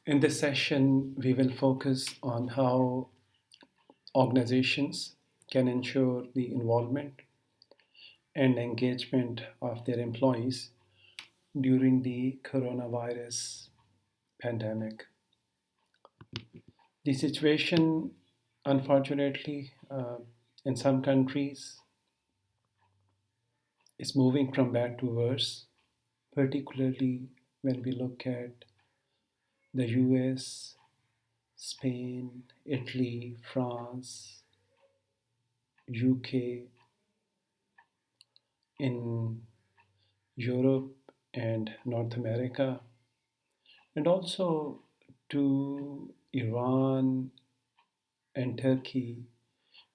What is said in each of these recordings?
In this session, we will focus on how organizations can ensure the involvement and engagement of their employees during the coronavirus pandemic. The situation, unfortunately, in some countries is moving from bad to worse, particularly when we look at the US, Spain, Italy, France, UK, in Europe and North America, and also to Iran and Turkey,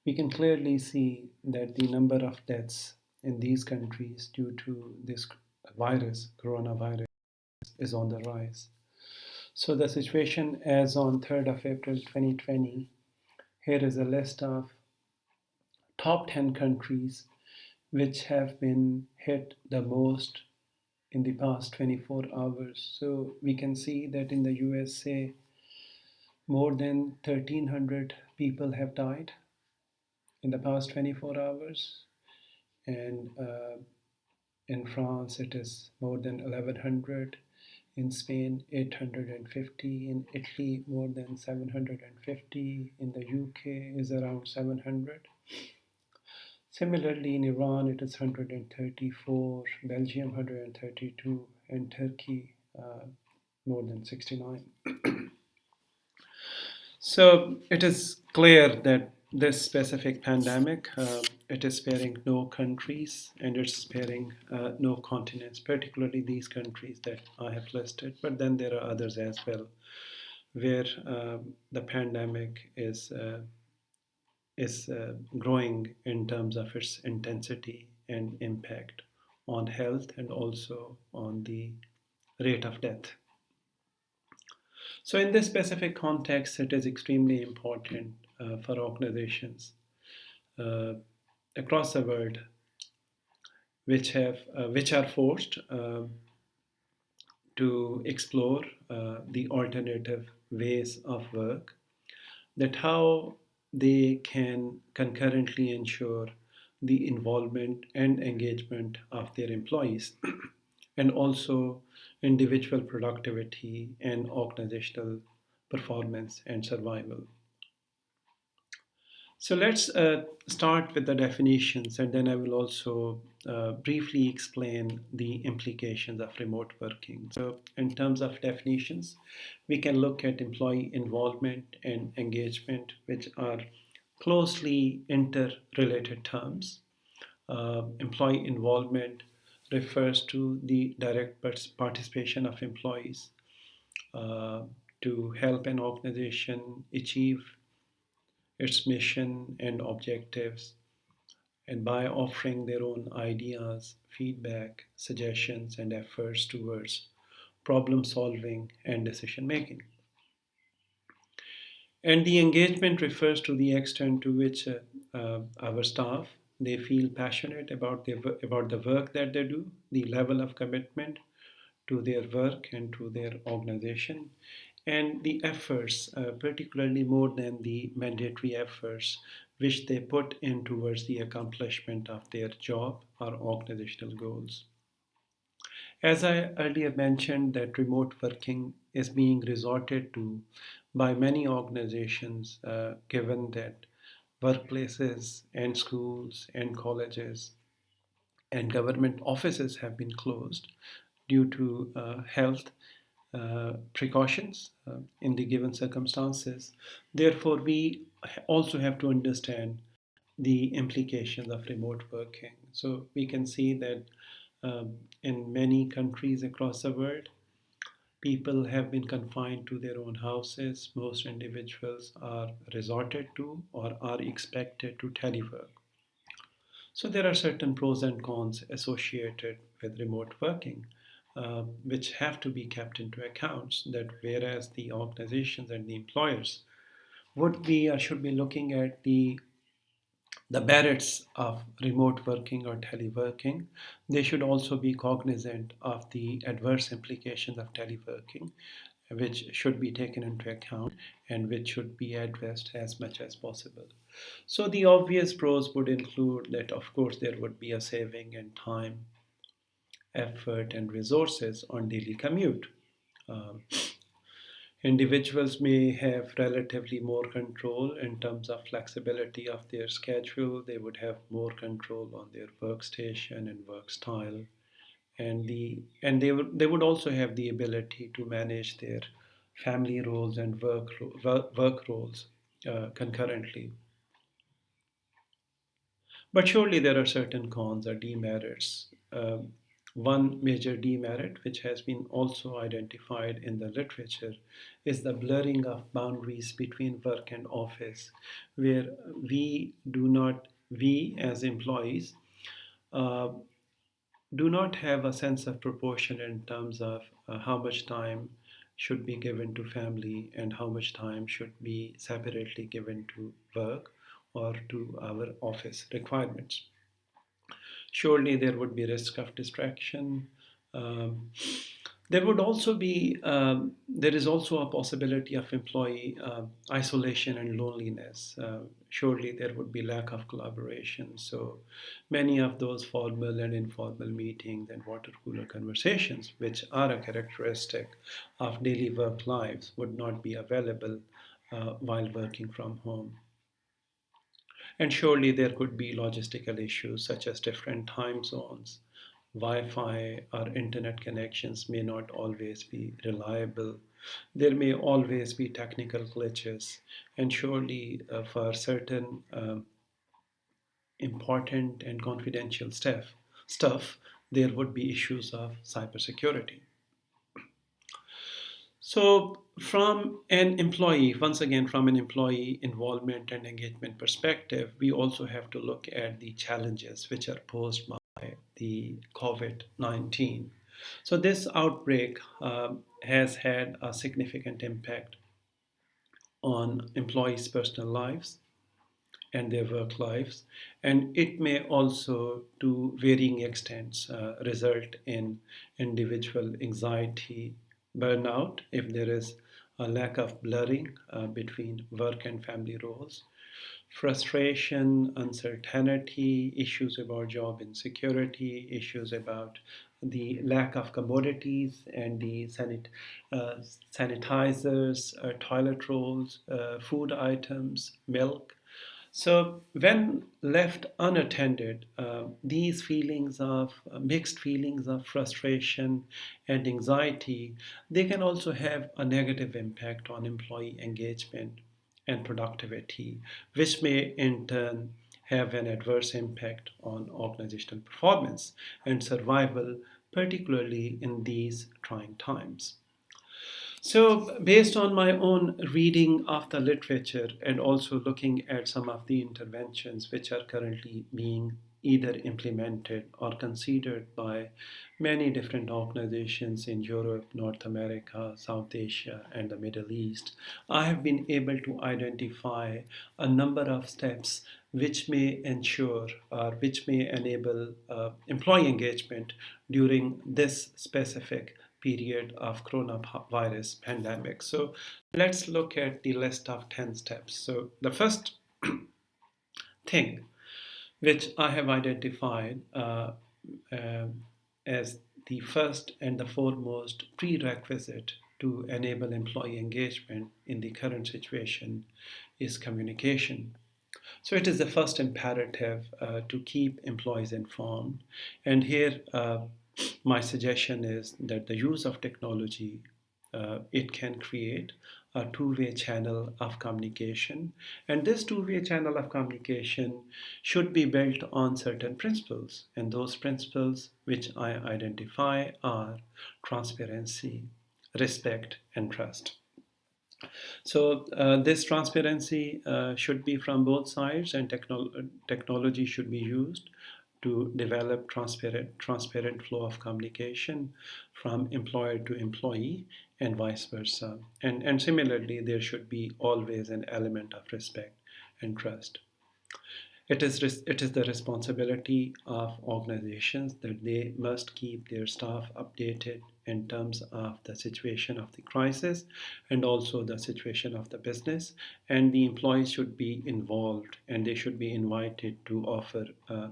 we can clearly see that the number of deaths in these countries due to this coronavirus, is on the rise. So the situation as on 3rd of April 2020, here is a list of top 10 countries which have been hit the most in the past 24 hours. So we can see that in the USA, more than 1,300 people have died in the past 24 hours. And in France, it is more than 1,100. In Spain, 850. In Italy, more than 750. In the UK, is around 700. Similarly, in Iran, it is 134, Belgium 132, and Turkey more than 69. So it is clear that this specific pandemic, it is sparing no countries and it's sparing no continents, particularly these countries that I have listed. But then there are others as well, where the pandemic is growing in terms of its intensity and impact on health and also on the rate of death. So, in this specific context, it is extremely important for organizations uh, across the world which are forced to explore the alternative ways of work, that how they can concurrently ensure the involvement and engagement of their employees and also individual productivity and organizational performance and survival. So let's start with the definitions, and then I will also briefly explain the implications of remote working. So, in terms of definitions, we can look at employee involvement and engagement, which are closely interrelated terms. Employee involvement refers to the direct participation of employees uh, to help an organization achieve its mission and objectives, and by offering their own ideas, feedback, suggestions, and efforts towards problem solving and decision making. And the engagement refers to the extent to which our staff they feel passionate about the work that they do, the level of commitment to their work and to their organization, and the efforts, particularly more than the mandatory efforts, which they put in towards the accomplishment of their job or organizational goals. As I earlier mentioned, that remote working is being resorted to by many organizations, given that workplaces and schools and colleges and government offices have been closed due to health precautions in the given circumstances. Therefore, we also have to understand the implications of remote working. So we can see that in many countries across the world, people have been confined to their own houses. Most individuals are resorted to or are expected to telework. So there are certain pros and cons associated with remote working, which have to be kept into account. That whereas the organizations and the employers would be or should be looking at the merits of remote working or teleworking, they should also be cognizant of the adverse implications of teleworking which should be taken into account and which should be addressed as much as possible. So the obvious pros would include that, of course, there would be a saving in time, effort, and resources on daily commute. Um, Individuals may have relatively more control in terms of flexibility of their schedule. They would have more control on their workstation and work style, and they would also have the ability to manage their family roles and work roles concurrently. But surely there are certain cons or demerits. One major demerit, which has been also identified in the literature, is the blurring of boundaries between work and office, where we as employees, uh, do not have a sense of proportion in terms of how much time should be given to family and how much time should be separately given to work or to our office requirements. Surely there would be risk of distraction. Um, there is also a possibility of employee isolation and loneliness. Surely there would be lack of collaboration. So many of those formal and informal meetings and water cooler conversations, which are a characteristic of daily work lives, would not be available while working from home. And surely there could be logistical issues such as different time zones. Wi Fi or internet connections may not always be reliable. There may always be technical glitches. And surely, for certain important and confidential stuff, there would be issues of cybersecurity. So, from an employee involvement and engagement perspective, we also have to look at the challenges which are posed by the COVID 19. So, this outbreak has had a significant impact on employees' personal lives and their work lives, and it may also, to varying extents, result in individual anxiety, burnout, if there is a lack of blurring between work and family roles, frustration, uncertainty, issues about job insecurity, issues about the lack of commodities and the uh, sanitizers, toilet rolls, food items, milk. So, when left unattended, these feelings of mixed feelings of frustration and anxiety, they can also have a negative impact on employee engagement and productivity, which may in turn have an adverse impact on organizational performance and survival, particularly in these trying times. So, based on my own reading of the literature and also looking at some of the interventions which are currently being either implemented or considered by many different organizations in Europe, North America, South Asia, and the Middle East, I have been able to identify a number of steps which may ensure or which may enable employee engagement during this specific period of coronavirus pandemic. So let's look at the list of 10 steps. So the first thing which I have identified as the first and the foremost prerequisite to enable employee engagement in the current situation is communication. So it is the first imperative to keep employees informed. And here, my suggestion is that the use of technology, it can create a two-way channel of communication. And this two-way channel of communication should be built on certain principles. And those principles which I identify are transparency, respect, and trust. So this transparency should be from both sides, and technology should be used to develop transparent flow of communication from employer to employee and vice versa. And similarly, there should be always an element of respect and trust. It is the responsibility of organizations that they must keep their staff updated in terms of the situation of the crisis and also the situation of the business. And the employees should be involved and they should be invited to offer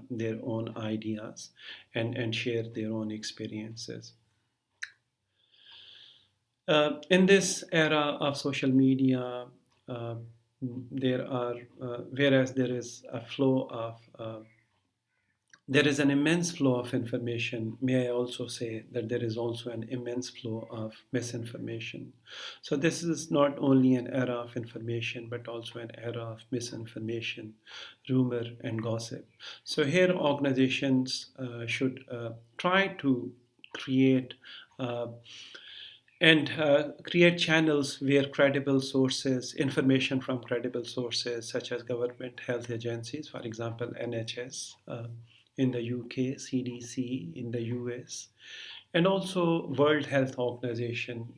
their own ideas and share their own experiences. In this era of social media, uh, whereas there is an immense flow of information. May I also say that there is also an immense flow of misinformation. So, this is not only an era of information, but also an era of misinformation, rumor, and gossip. So, here organizations should try to create uh, create channels where credible sources, information from credible sources such as government health agencies, for example, NHS in the UK, CDC in the US, and also World Health Organization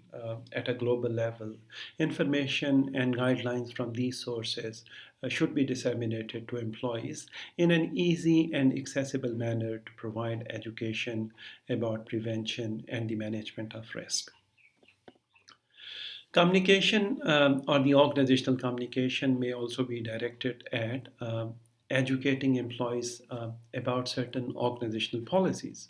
at a global level. Information and guidelines from these sources should be disseminated to employees in an easy and accessible manner to provide education about prevention and the management of risk. Communication or the organizational communication may also be directed at educating employees about certain organizational policies.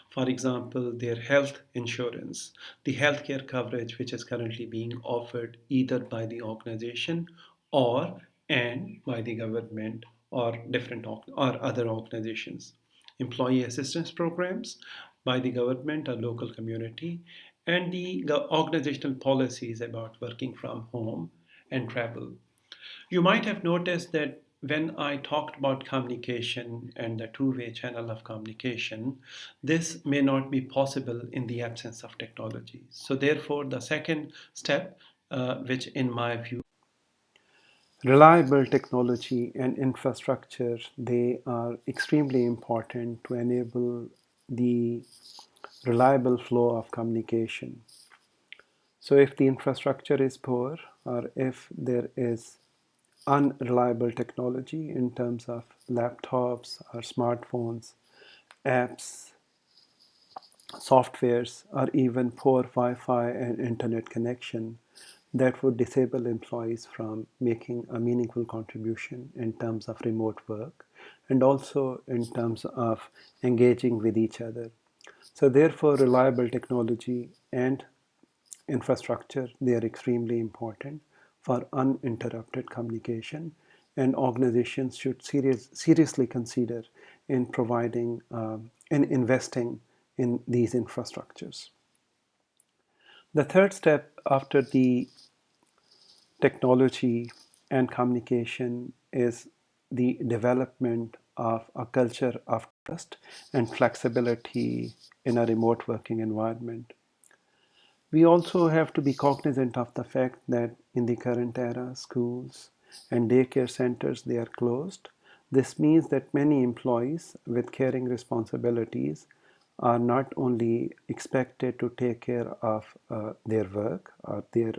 For example, their health insurance, the healthcare coverage which is currently being offered either by the organization or and by the government or or other organizations. Employee assistance programs by the government or local community, and the organizational policies about working from home and travel. You might have noticed that when I talked about communication and the two-way channel of communication, this may not be possible in the absence of technology. So, therefore, the second step, which in my view, reliable technology and infrastructure, they are extremely important to enable the reliable flow of communication. So if the infrastructure is poor or if there is unreliable technology in terms of laptops or smartphones, apps, softwares, or even poor Wi-Fi and internet connection, that would disable employees from making a meaningful contribution in terms of remote work and also in terms of engaging with each other. So therefore, reliable technology and infrastructure, they are extremely important for uninterrupted communication, and organizations should seriously consider in providing and investing in these infrastructures. The third step after the technology and communication is the development of a culture of trust and flexibility in a remote working environment. We also have to be cognizant of the fact that in the current era, schools and daycare centers, they are closed. This means that many employees with caring responsibilities are not only expected to take care of their work or their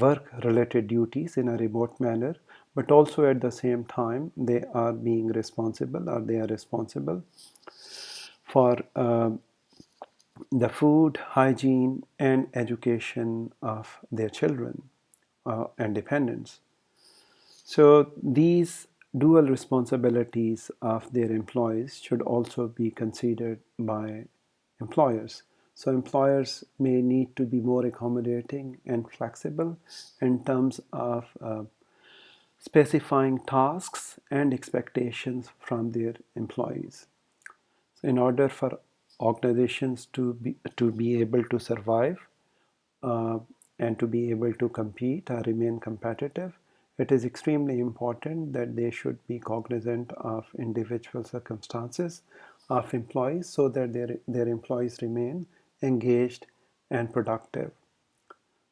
work related duties in a remote manner, but also at the same time they are being responsible or they are responsible for the food, hygiene, and education of their children and dependents. So these dual responsibilities of their employees should also be considered by employers. So employers may need to be more accommodating and flexible in terms of specifying tasks and expectations from their employees. So in order for organizations to be able to survive uh, and to be able to compete or remain competitive, it is extremely important that they should be cognizant of individual circumstances of employees so that their employees remain engaged and productive.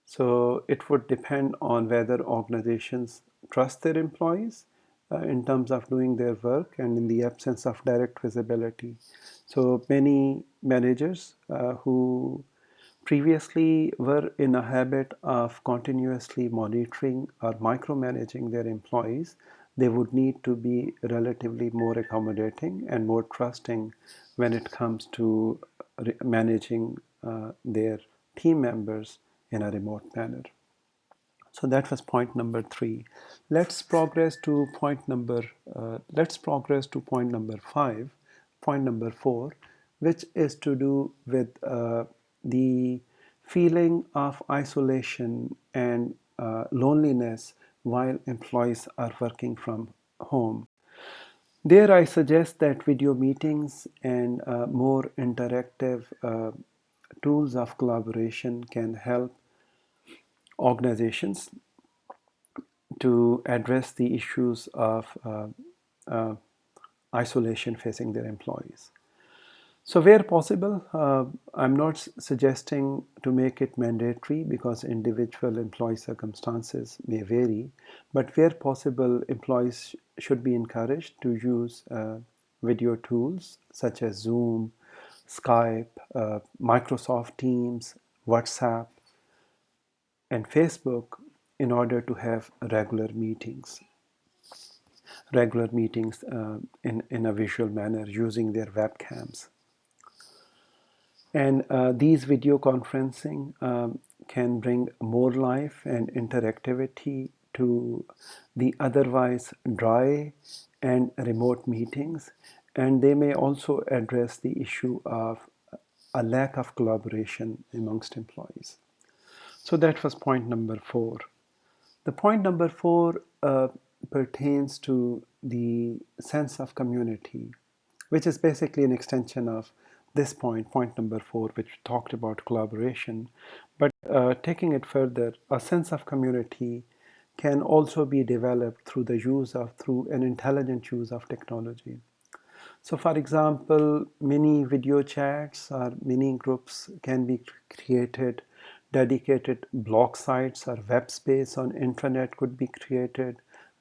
So it would depend on whether organizations trust their employees in terms of doing their work and in the absence of direct visibility. So many managers who previously were in a habit of continuously monitoring or micromanaging their employees, they would need to be relatively more accommodating and more trusting when it comes to managing their team members in a remote manner. So that was point number 3. Let's progress to point number. Let's progress to point number 5, point number 4, which is to do with the feeling of isolation and loneliness while employees are working from home. There, I suggest that video meetings and more interactive tools of collaboration can help organizations to address the issues of uh, isolation facing their employees. So, where possible, I'm not suggesting to make it mandatory because individual employee circumstances may vary, but where possible, employees should be encouraged to use video tools such as Zoom, Skype, Microsoft Teams, WhatsApp, and Facebook in order to have regular meetings in a visual manner using their webcams. And these video conferencing can bring more life and interactivity to the otherwise dry and remote meetings. And they may also address the issue of a lack of collaboration amongst employees. So that was point number 4. The point number 4 pertains to the sense of community, which is basically an extension of this point number 4, which talked about collaboration. But taking it further, a sense of community can also be developed through an intelligent use of technology. So, for example, mini video chats or mini groups can be created. Dedicated blog sites or web space on internet could be created.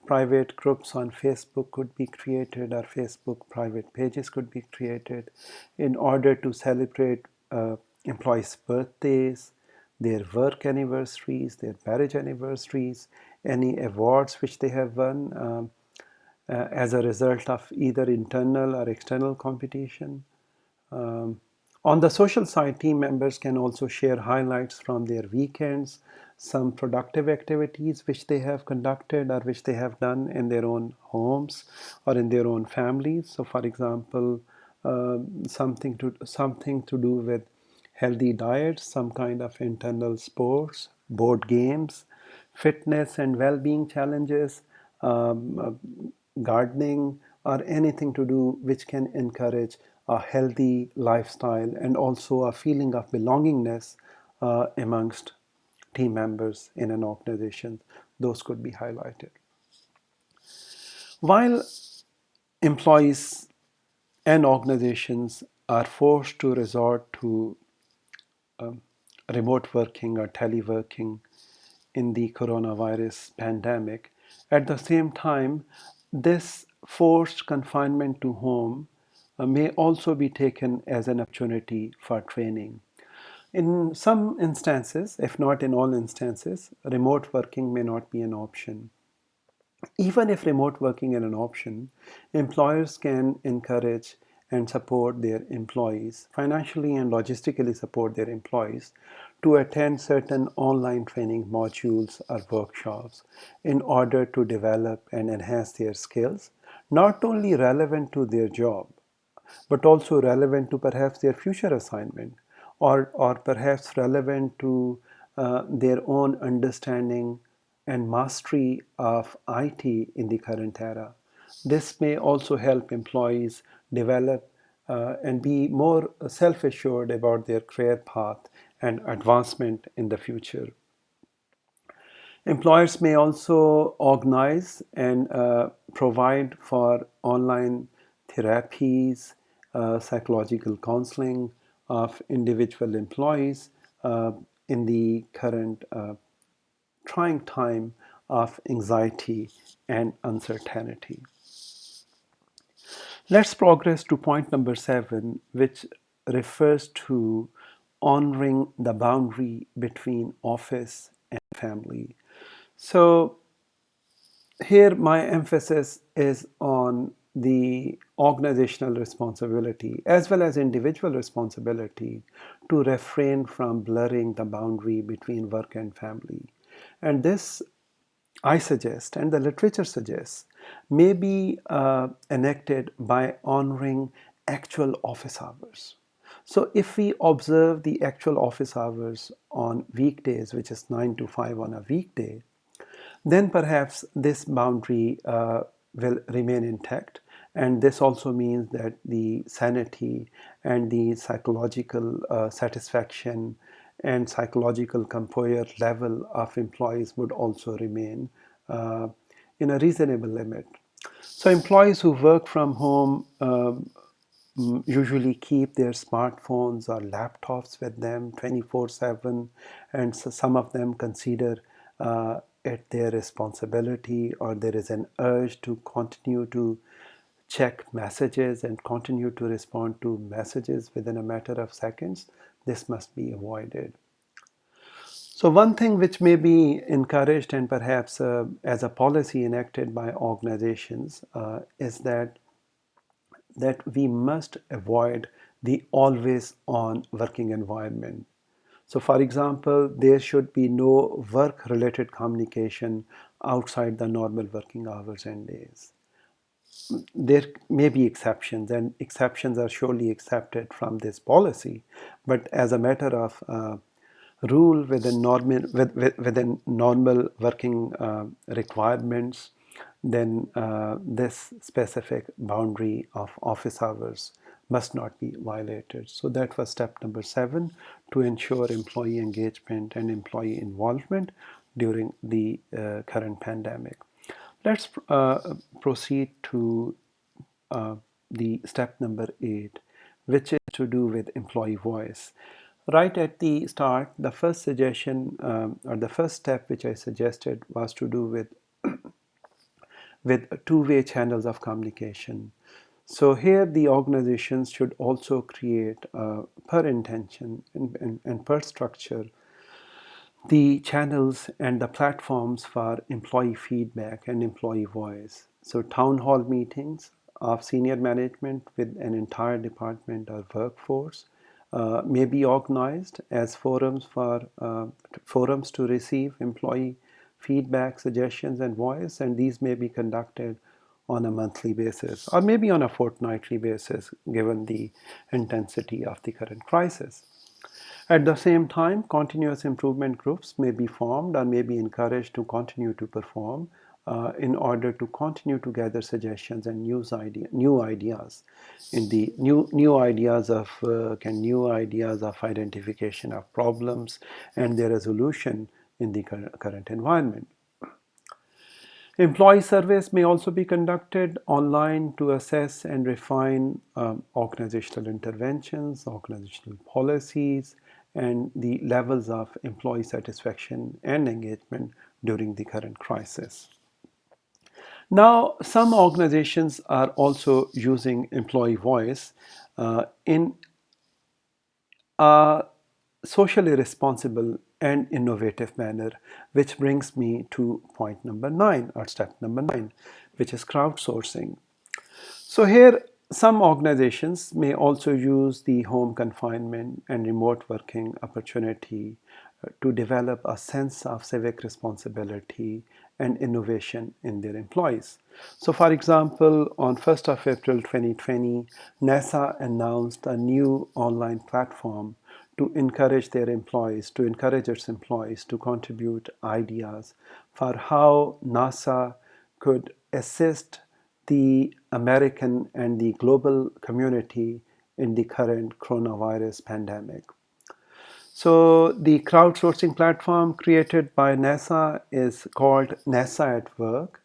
Private groups on Facebook could be created, or Facebook private pages could be created in order to celebrate employees' birthdays, their work anniversaries, their marriage anniversaries, any awards which they have won as a result of either internal or external competition. Um, on the social side, team members can also share highlights from their weekends, some productive activities which they have conducted or which they have done in their own homes or in their own families. So, for example, something to do with healthy diets, some kind of internal sports, board games, fitness and well-being challenges, gardening, or anything to do which can encourage a healthy lifestyle and also a feeling of belongingness amongst team members in an organization. Those could be highlighted. While employees and organizations are forced to resort to um, remote working or teleworking in the coronavirus pandemic, at the same time, this forced confinement to home may also be taken as an opportunity for training. In some instances, if not in all instances, remote working may not be an option. Even if remote working is an option, employers can encourage and support their employees, financially and logistically support their employees to attend certain online training modules or workshops in order to develop and enhance their skills, not only relevant to their job, but also relevant to perhaps their future assignment, or perhaps relevant to their own understanding and mastery of IT in the current era. This may also help employees develop and be more self assured about their career path and advancement in the future. Employers may also organize and provide for online therapies, psychological counseling of individual employees in the current trying time of anxiety and uncertainty. Let's progress to point number 7, which refers to honoring the boundary between office and family. So, here my emphasis is on the organizational responsibility as well as individual responsibility to refrain from blurring the boundary between work and family. And this, I suggest, and the literature suggests, may be enacted by honoring actual office hours. So, if we observe the actual office hours on weekdays, which is 9 to 5 on a weekday, then perhaps this boundary will remain intact. And this also means that the sanity and the psychological satisfaction and psychological composure level of employees would also remain uh, in a reasonable limit. So, employees who work from home usually keep their smartphones or laptops with them 24/7, and so some of them consider it their responsibility, or there is an urge to continue to check messages and continue to respond to messages within a matter of seconds. This must be avoided. So, one thing which may be encouraged and perhaps as a policy enacted by organizations is that we must avoid the always on working environment. So, for example, there should be no work related communication outside the normal working hours and days. There may be exceptions, and exceptions are surely accepted from this policy, but as a matter of rule within normal working requirements, then this specific boundary of office hours must not be violated. So that was step number 7, to ensure employee engagement and employee involvement during the current pandemic. Let's proceed to the step number 8, which is to do with employee voice. Right at the start, the first suggestion or the first step which I suggested was to do with two-way channels of communication. So here the organizations should also create per intention and per structure the channels and the platforms for employee feedback and employee voice. So, town hall meetings of senior management with an entire department or workforce may be organized as forums to receive employee feedback, suggestions, and voice, and these may be conducted on a monthly basis or maybe on a fortnightly basis given the intensity of the current crisis. At the same time, continuous improvement groups may be formed or may be encouraged to continue to perform in order to continue to gather suggestions and new ideas in the new ideas of identification of problems and their resolution in the current environment. Employee surveys may also be conducted online to assess and refine organizational interventions, organizational policies, and the levels of employee satisfaction and engagement during the current crisis. Now, some organizations are also using employee voice in a socially responsible and innovative manner, which brings me to point number 9 or step number 9, which is crowdsourcing. So, here some organizations may also use the home confinement and remote working opportunity to develop a sense of civic responsibility and innovation in their employees. So, for example, on 1st of April 2020, NASA announced a new online platform to encourage its employees to contribute ideas for how NASA could assist the American and the global community in the current coronavirus pandemic. So, the crowdsourcing platform created by NASA is called NASA at Work.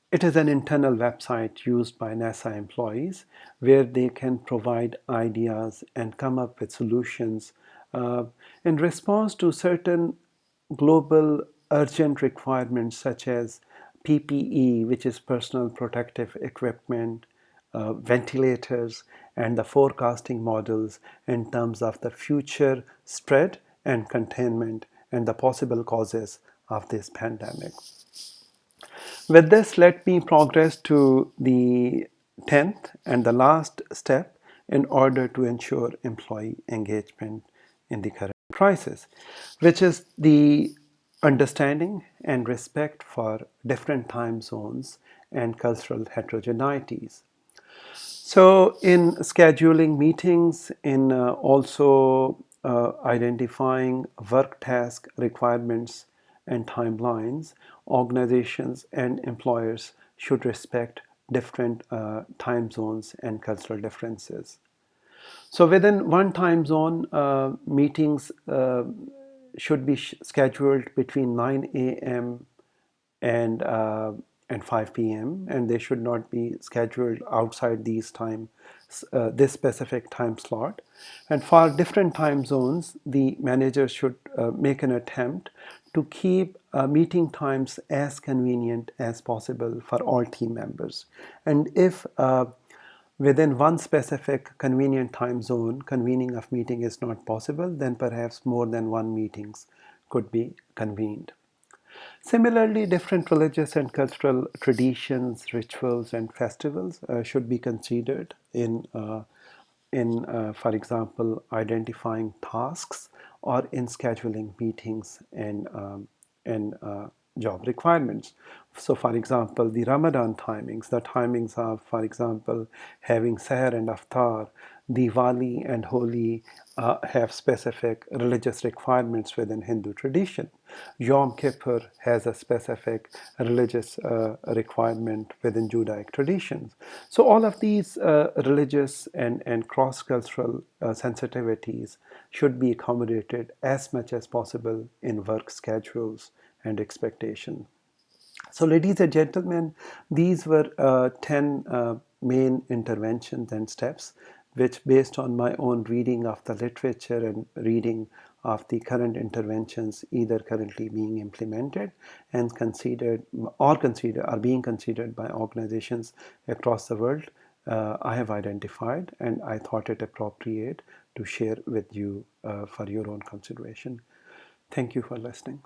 It is an internal website used by NASA employees where they can provide ideas and come up with solutions uh, in response to certain global urgent requirements such as PPE, which is personal protective equipment, ventilators, and the forecasting models in terms of the future spread and containment and the possible causes of this pandemic. With this, let me progress to the 10th and the last step in order to ensure employee engagement in the current crisis, which is the understanding and respect for different time zones and cultural heterogeneities. So, in scheduling meetings, in also identifying work task requirements and timelines, organizations and employers should respect different time zones and cultural differences. So, within one time zone, meetings should be scheduled between 9 a.m and and 5 p.m. and they should not be scheduled outside this specific time slot. And for different time zones, the manager should make an attempt to keep meeting times as convenient as possible for all team members. And if within one specific convenient time zone, convening of meeting is not possible, then perhaps more than one meetings could be convened. Similarly, different religious and cultural traditions, rituals, and festivals should be considered for example, identifying tasks or in scheduling meetings and job requirements. So, for example, the Ramadan timings, the timings of, for example, having Seher and Aftar, Diwali and Holi have specific religious requirements within Hindu tradition. Yom Kippur has a specific religious requirement within Judaic traditions. So all of these religious and cross-cultural sensitivities should be accommodated as much as possible in work schedules and expectations. So, ladies and gentlemen, these were 10 main interventions and steps, which, based on my own reading of the literature and reading of the current interventions, either currently being implemented and considered or being considered by organizations across the world, I have identified and I thought it appropriate to share with you for your own consideration. Thank you for listening.